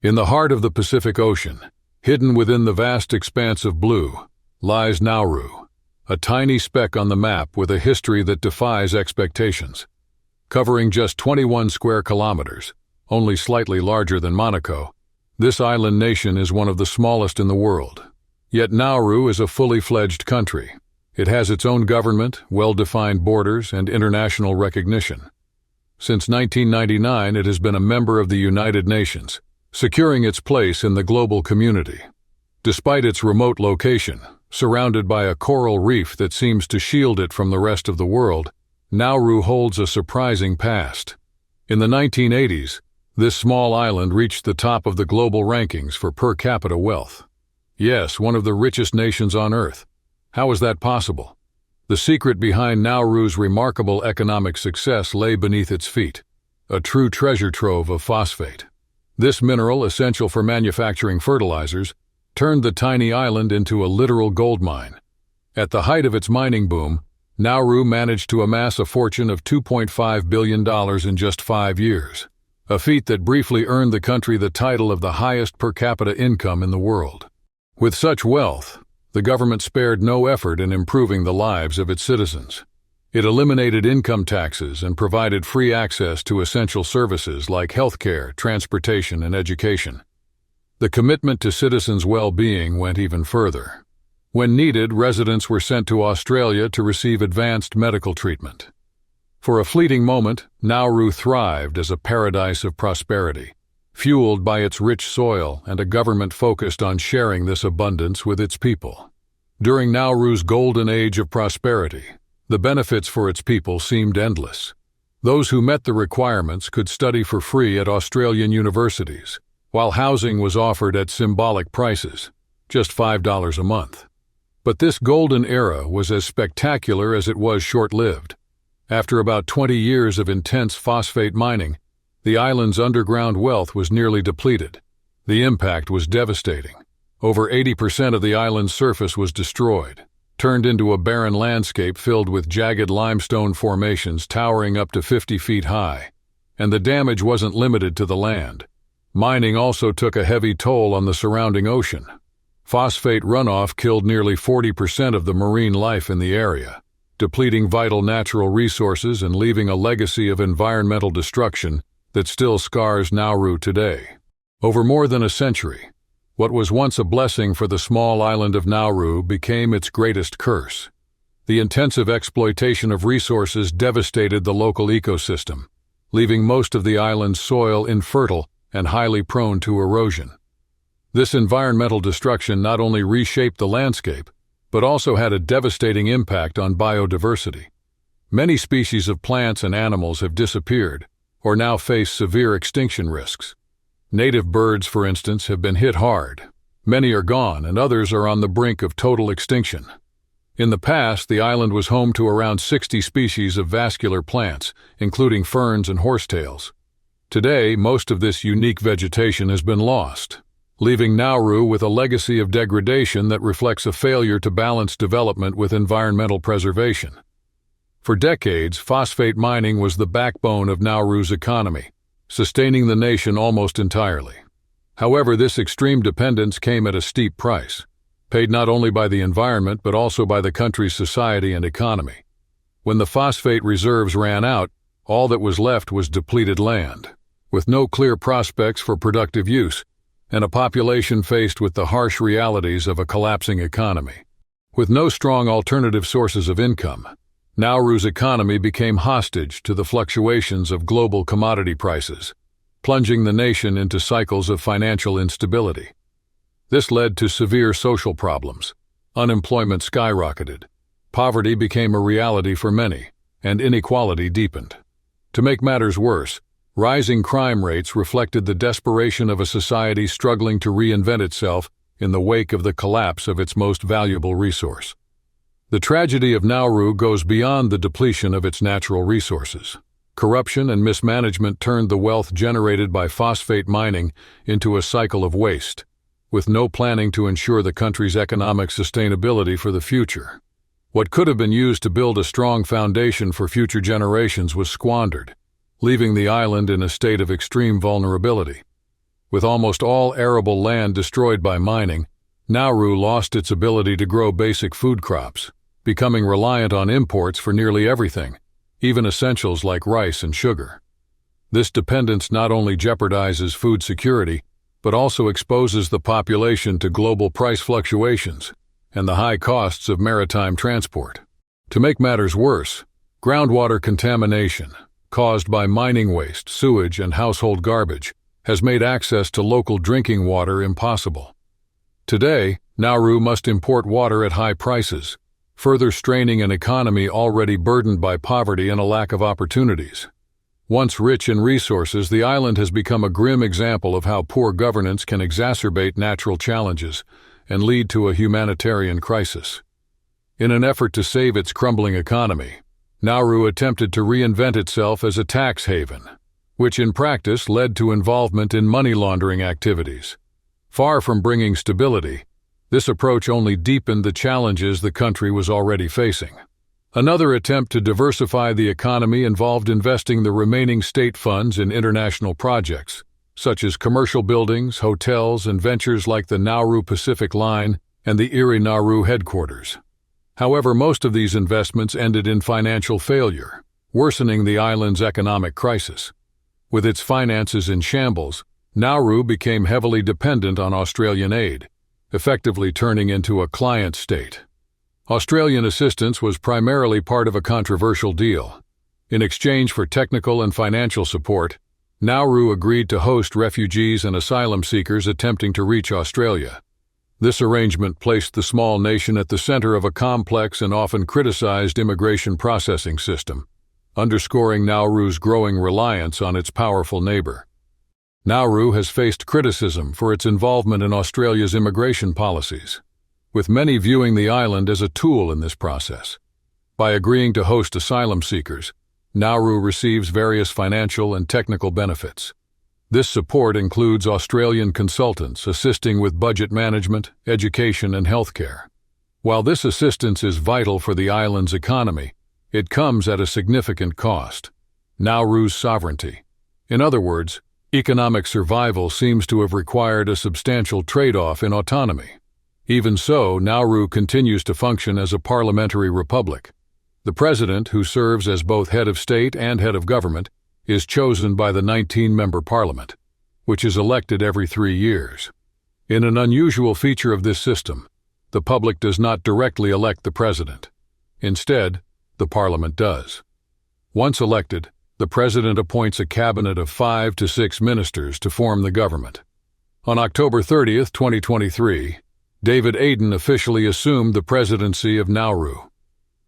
In the heart of the Pacific Ocean, hidden within the vast expanse of blue, lies Nauru, a tiny speck on the map with a history that defies expectations. Covering just 21 square kilometers, only slightly larger than Monaco, this island nation is one of the smallest in the world. Yet Nauru is a fully fledged country. It has its own government, well-defined borders, and international recognition. Since 1999, it has been a member of the United Nations, securing its place in the global community. Despite its remote location, surrounded by a coral reef that seems to shield it from the rest of the world, Nauru holds a surprising past. In the 1980s, this small island reached the top of the global rankings for per capita wealth. Yes, one of the richest nations on Earth. How is that possible? The secret behind Nauru's remarkable economic success lay beneath its feet, a true treasure trove of phosphate. This mineral, essential for manufacturing fertilizers, turned the tiny island into a literal gold mine. At the height of its mining boom, Nauru managed to amass a fortune of $2.5 billion in just 5 years, a feat that briefly earned the country the title of the highest per capita income in the world. With such wealth, the government spared no effort in improving the lives of its citizens. It eliminated income taxes and provided free access to essential services like healthcare, transportation, and education. The commitment to citizens' well-being went even further. When needed, residents were sent to Australia to receive advanced medical treatment. For a fleeting moment, Nauru thrived as a paradise of prosperity, fueled by its rich soil and a government focused on sharing this abundance with its people. During Nauru's golden age of prosperity, the benefits for its people seemed endless. Those who met the requirements could study for free at Australian universities, while housing was offered at symbolic prices, just $5 a month. But this golden era was as spectacular as it was short-lived. After about 20 years of intense phosphate mining, the island's underground wealth was nearly depleted. The impact was devastating. Over 80% of the island's surface was destroyed, turned into a barren landscape filled with jagged limestone formations towering up to 50 feet high. And the damage wasn't limited to the land. Mining also took a heavy toll on the surrounding ocean. Phosphate runoff killed nearly 40% of the marine life in the area, depleting vital natural resources and leaving a legacy of environmental destruction that still scars Nauru today. Over more than a century, what was once a blessing for the small island of Nauru became its greatest curse. The intensive exploitation of resources devastated the local ecosystem, leaving most of the island's soil infertile and highly prone to erosion. This environmental destruction not only reshaped the landscape, but also had a devastating impact on biodiversity. Many species of plants and animals have disappeared, or now face severe extinction risks. Native birds, for instance, have been hit hard. Many are gone, and others are on the brink of total extinction. In the past, the island was home to around 60 species of vascular plants, including ferns and horsetails. Today, most of this unique vegetation has been lost, leaving Nauru with a legacy of degradation that reflects a failure to balance development with environmental preservation. For decades, phosphate mining was the backbone of Nauru's economy, sustaining the nation almost entirely. However, this extreme dependence came at a steep price, paid not only by the environment but also by the country's society and economy. When the phosphate reserves ran out, all that was left was depleted land, with no clear prospects for productive use, and a population faced with the harsh realities of a collapsing economy. With no strong alternative sources of income, Nauru's economy became hostage to the fluctuations of global commodity prices, plunging the nation into cycles of financial instability. This led to severe social problems. Unemployment skyrocketed. Poverty became a reality for many, and inequality deepened. To make matters worse, rising crime rates reflected the desperation of a society struggling to reinvent itself in the wake of the collapse of its most valuable resource. The tragedy of Nauru goes beyond the depletion of its natural resources. Corruption and mismanagement turned the wealth generated by phosphate mining into a cycle of waste, with no planning to ensure the country's economic sustainability for the future. What could have been used to build a strong foundation for future generations was squandered, leaving the island in a state of extreme vulnerability. With almost all arable land destroyed by mining, Nauru lost its ability to grow basic food crops, becoming reliant on imports for nearly everything, even essentials like rice and sugar. This dependence not only jeopardizes food security, but also exposes the population to global price fluctuations and the high costs of maritime transport. To make matters worse, groundwater contamination, caused by mining waste, sewage, and household garbage, has made access to local drinking water impossible. Today, Nauru must import water at high prices, further straining an economy already burdened by poverty and a lack of opportunities. Once rich in resources, the island has become a grim example of how poor governance can exacerbate natural challenges and lead to a humanitarian crisis. In an effort to save its crumbling economy, Nauru attempted to reinvent itself as a tax haven, which in practice led to involvement in money laundering activities. Far from bringing stability, this approach only deepened the challenges the country was already facing. Another attempt to diversify the economy involved investing the remaining state funds in international projects, such as commercial buildings, hotels, and ventures like the Nauru Pacific Line and the Erie Nauru headquarters. However, most of these investments ended in financial failure, worsening the island's economic crisis. With its finances in shambles, Nauru became heavily dependent on Australian aid, effectively turning into a client state. Australian assistance was primarily part of a controversial deal. In exchange for technical and financial support, Nauru agreed to host refugees and asylum seekers attempting to reach Australia. This arrangement placed the small nation at the center of a complex and often criticized immigration processing system, underscoring Nauru's growing reliance on its powerful neighbor. Nauru has faced criticism for its involvement in Australia's immigration policies, with many viewing the island as a tool in this process. By agreeing to host asylum seekers, Nauru receives various financial and technical benefits. This support includes Australian consultants assisting with budget management, education, and healthcare. While this assistance is vital for the island's economy, it comes at a significant cost: Nauru's sovereignty. In other words, economic survival seems to have required a substantial trade-off in autonomy. Even so, Nauru continues to function as a parliamentary republic. The president, who serves as both head of state and head of government, is chosen by the 19-member parliament, which is elected every 3 years. In an unusual feature of this system, the public does not directly elect the president. Instead, the parliament does. Once elected, the president appoints a cabinet of 5 to 6 ministers to form the government. On October 30, 2023, David Aden officially assumed the presidency of Nauru.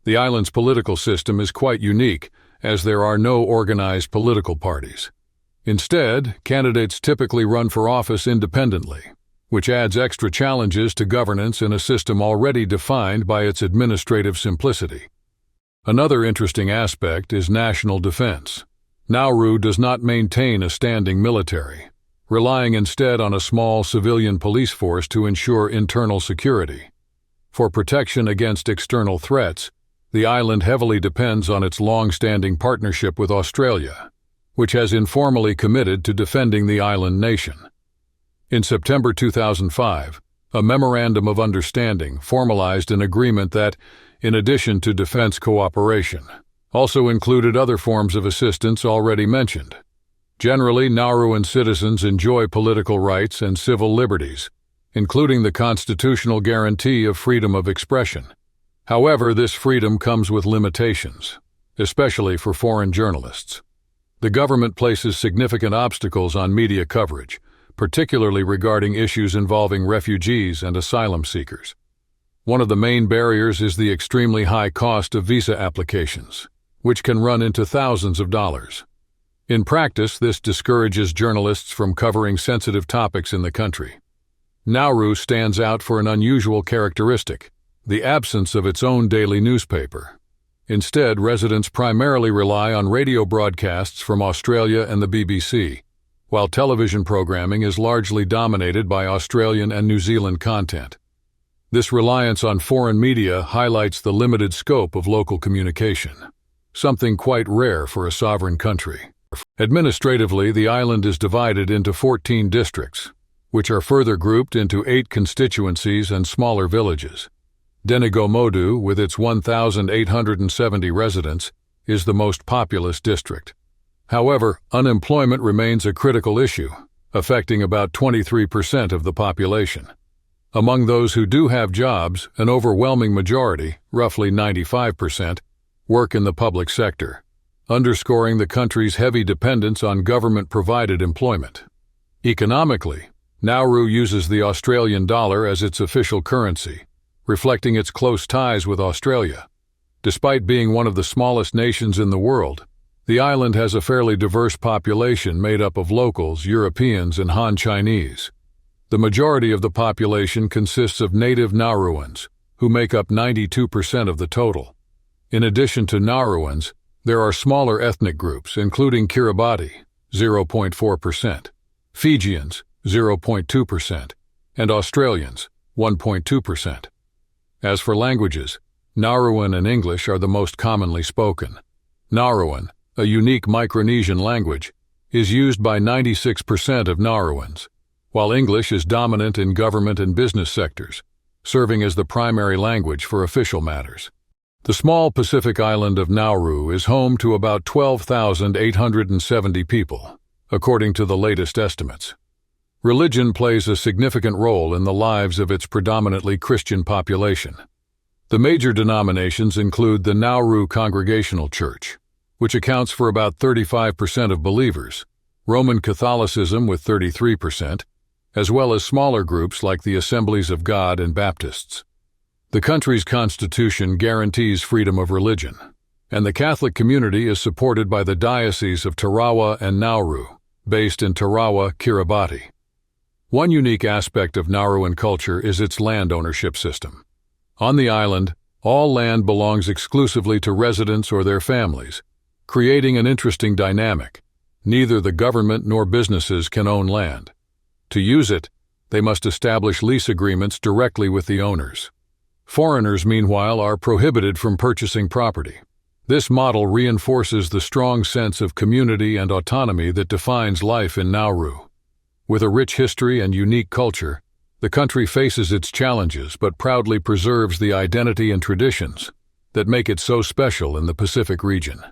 The island's political system is quite unique, as there are no organized political parties. Instead, candidates typically run for office independently, which adds extra challenges to governance in a system already defined by its administrative simplicity. Another interesting aspect is national defense. Nauru does not maintain a standing military, relying instead on a small civilian police force to ensure internal security. For protection against external threats, the island heavily depends on its long-standing partnership with Australia, which has informally committed to defending the island nation. In September 2005, a Memorandum of Understanding formalized an agreement that, in addition to defense cooperation, also included other forms of assistance already mentioned. Generally, Nauruan citizens enjoy political rights and civil liberties, including the constitutional guarantee of freedom of expression. However, this freedom comes with limitations, especially for foreign journalists. The government places significant obstacles on media coverage, particularly regarding issues involving refugees and asylum seekers. One of the main barriers is the extremely high cost of visa applications, which can run into thousands of dollars. In practice, this discourages journalists from covering sensitive topics in the country. Nauru stands out for an unusual characteristic: the absence of its own daily newspaper. Instead, residents primarily rely on radio broadcasts from Australia and the BBC, while television programming is largely dominated by Australian and New Zealand content. This reliance on foreign media highlights the limited scope of local communication, something quite rare for a sovereign country. Administratively, the island is divided into 14 districts, which are further grouped into 8 constituencies and smaller villages. Denigomodu, with its 1,870 residents, is the most populous district. However, unemployment remains a critical issue, affecting about 23% of the population. Among those who do have jobs, an overwhelming majority, roughly 95%, work in the public sector, underscoring the country's heavy dependence on government-provided employment. Economically, Nauru uses the Australian dollar as its official currency, reflecting its close ties with Australia. Despite being one of the smallest nations in the world, the island has a fairly diverse population made up of locals, Europeans, and Han Chinese. The majority of the population consists of native Nauruans, who make up 92% of the total. In addition to Nauruans, there are smaller ethnic groups, including Kiribati, 0.4%, Fijians, 0.2%, and Australians, 1.2%. As for languages, Nauruan and English are the most commonly spoken. Nauruan, a unique Micronesian language, is used by 96% of Nauruans, while English is dominant in government and business sectors, serving as the primary language for official matters. The small Pacific island of Nauru is home to about 12,870 people, according to the latest estimates. Religion plays a significant role in the lives of its predominantly Christian population. The major denominations include the Nauru Congregational Church, which accounts for about 35% of believers, Roman Catholicism with 33%, as well as smaller groups like the Assemblies of God and Baptists. The country's constitution guarantees freedom of religion, and the Catholic community is supported by the Diocese of Tarawa and Nauru, based in Tarawa, Kiribati. One unique aspect of Nauruan culture is its land ownership system. On the island, all land belongs exclusively to residents or their families, creating an interesting dynamic. Neither the government nor businesses can own land. To use it, they must establish lease agreements directly with the owners. Foreigners, meanwhile, are prohibited from purchasing property. This model reinforces the strong sense of community and autonomy that defines life in Nauru. With a rich history and unique culture, the country faces its challenges but proudly preserves the identity and traditions that make it so special in the Pacific region.